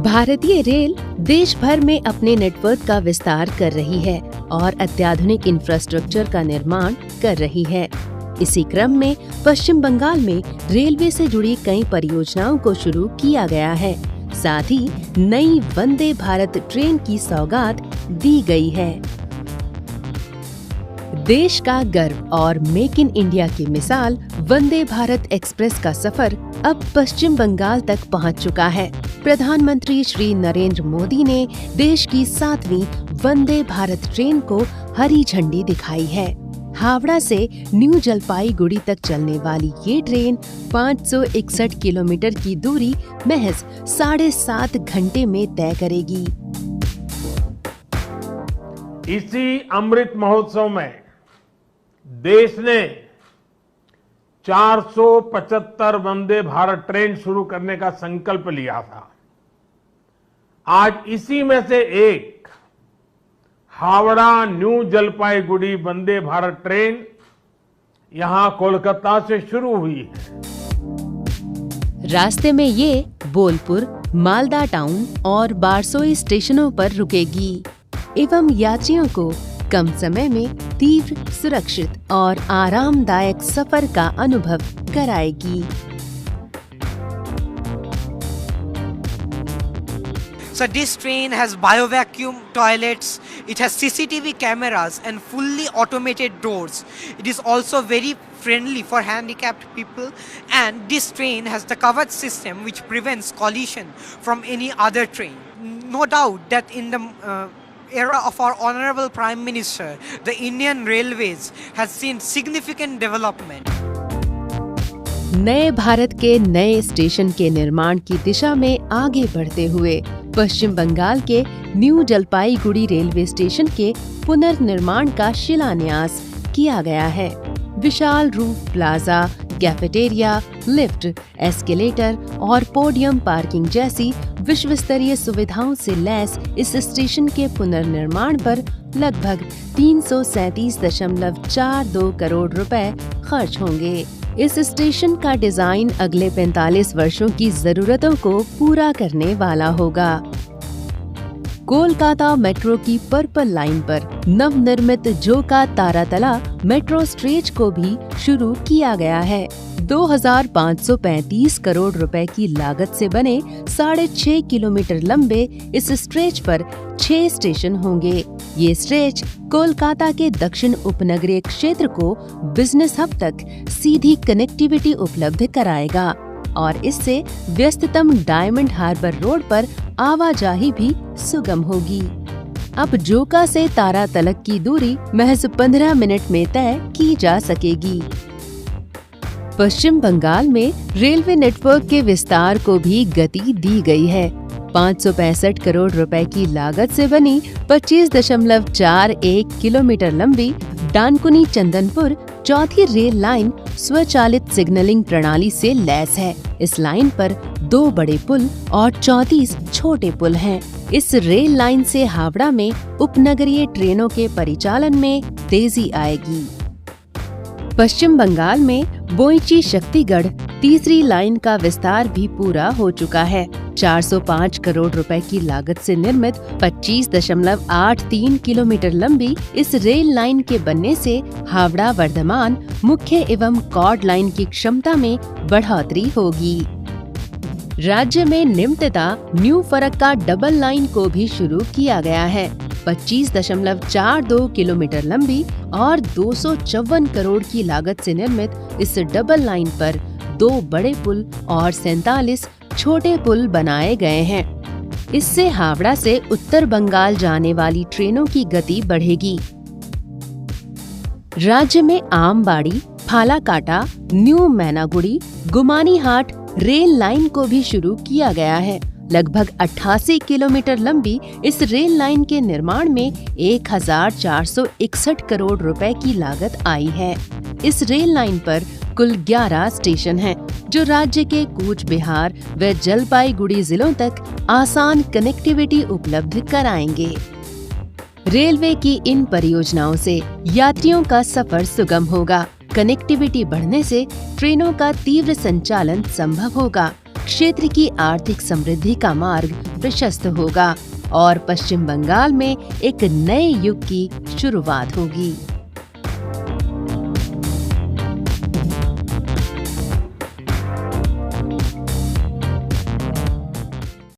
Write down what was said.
भारतीय रेल देश भर में अपने नेटवर्क का विस्तार कर रही है और अत्याधुनिक इंफ्रास्ट्रक्चर का निर्माण कर रही है। इसी क्रम में पश्चिम बंगाल में रेलवे से जुड़ी कई परियोजनाओं को शुरू किया गया है। साथ ही नई वंदे भारत ट्रेन की सौगात दी गई है। देश का गर्व और मेक इन इंडिया की मिसाल वंदे भारत एक्सप्रेस का सफर अब पश्चिम बंगाल तक पहुंच चुका है। प्रधानमंत्री श्री नरेंद्र मोदी ने देश की 7वीं वंदे भारत ट्रेन को हरी झंडी दिखाई है। हावड़ा से न्यू जलपाईगुड़ी तक चलने वाली ये ट्रेन 561 किलोमीटर की दूरी महज 7.5 घंटे में तय करेगी। इसी अमृत महोत्सव में देश ने 475 वंदे भारत ट्रेन शुरू करने का संकल्प लिया था। आज इसी में से एक हावड़ा न्यू जलपाईगुड़ी वंदे भारत ट्रेन यहां कोलकाता से शुरू हुई है। रास्ते में ये बोलपुर, मालदा टाउन और बारसोई स्टेशनों पर रुकेगी एवं यात्रियों को कम समय में तीव्र, सुरक्षित और आरामदायक सफर का अनुभव कराएगी। So this train has bio-vacuum toilets, it has CCTV cameras and fully automated doors. It is also very friendly for handicapped people, and this train has the Kavach system which prevents collision from any other train. No doubt that in the era of our Honorable Prime Minister, the Indian Railways has seen significant development. नए भारत के नए station के निर्माण की दिशा में आगे बढ़ते हुए पश्चिम बंगाल के न्यू जलपाईगुड़ी रेलवे स्टेशन के पुनर्निर्माण का शिलान्यास किया गया है। विशाल roof plaza, cafeteria, lift, escalator और पोडियम पार्किंग जैसी विश्व स्तरीय सुविधाओं से लैस इस स्टेशन के पुनर्निर्माण पर लगभग 337.42 करोड़ रुपए खर्च होंगे। इस स्टेशन का डिजाइन अगले 45 वर्षों की जरूरतों को पूरा करने वाला होगा। कोलकाता मेट्रो की पर्पल लाइन पर नवनिर्मित जोका तारातला मेट्रो स्ट्रेच को भी शुरू किया गया है। 2535 करोड़ रुपए की लागत से बने 6.5 किलोमीटर लंबे इस स्ट्रेच पर 6 स्टेशन होंगे। ये स्ट्रेच कोलकाता के दक्षिण उपनगरीय क्षेत्र को बिजनेस हब तक सीधी कनेक्टिविटी उपलब्ध कराएगा और इससे व्यस्ततम डायमंड हार्बर रोड पर आवाजाही भी सुगम होगी। अब जोका से तारा तलक की दूरी महज 15 मिनट में तय की जा सकेगी। पश्चिम बंगाल में रेलवे नेटवर्क के विस्तार को भी गति दी गई है। 565 करोड़ रुपए की लागत से बनी 25.41 किलोमीटर लंबी डानकुनी चंदनपुर चौथी रेल लाइन स्वचालित सिग्नलिंग प्रणाली से लैस है। इस लाइन पर 2 बड़े पुल और 34 छोटे पुल हैं। इस रेल लाइन से हावड़ा में उपनगरीय ट्रेनों के परिचालन में तेजी आएगी। पश्चिम बंगाल में बोईची शक्तिगढ़ तीसरी लाइन का विस्तार भी पूरा हो चुका है। 405 करोड़ रुपए की लागत से निर्मित 25.83 किलोमीटर लंबी इस रेल लाइन के बनने से हावड़ा वर्धमान मुख्य एवं कॉर्ड लाइन की क्षमता में बढ़ोतरी होगी। राज्य में निम्नतः न्यू फरक्का डबल लाइन को भी शुरू किया गया है। 25.42 किलोमीटर लंबी और 254 करोड़ की लागत से निर्मित इस डबल लाइन पर 2 बड़े पुल और 47 छोटे पुल बनाए गए हैं। इससे हावड़ा से उत्तर बंगाल जाने वाली ट्रेनों की गति बढ़ेगी। राज्य में Ambari, Falakata, new Mainaguri, Gumanihat rail line को भी शुरू किया गया है। लगभग 88 किलोमीटर लंबी इस रेल लाइन के निर्माण में 1461 करोड़ रुपए की लागत आई है। इस रेल लाइन पर कुल 11 स्टेशन हैं, जो राज्य के कूच बिहार व जलपाईगुड़ी जिलों तक आसान कनेक्टिविटी उपलब्ध कराएंगे। रेलवे की इन परियोजनाओं से यात्रियों का सफर सुगम होगा। कनेक्टिविटी बढ़ने से ट्रेनों का तीव्र संचालन संभव होगा। क्षेत्र की आर्थिक समृद्धि का मार्ग प्रशस्त होगा और पश्चिम बंगाल में एक नए युग की शुरुआत होगी।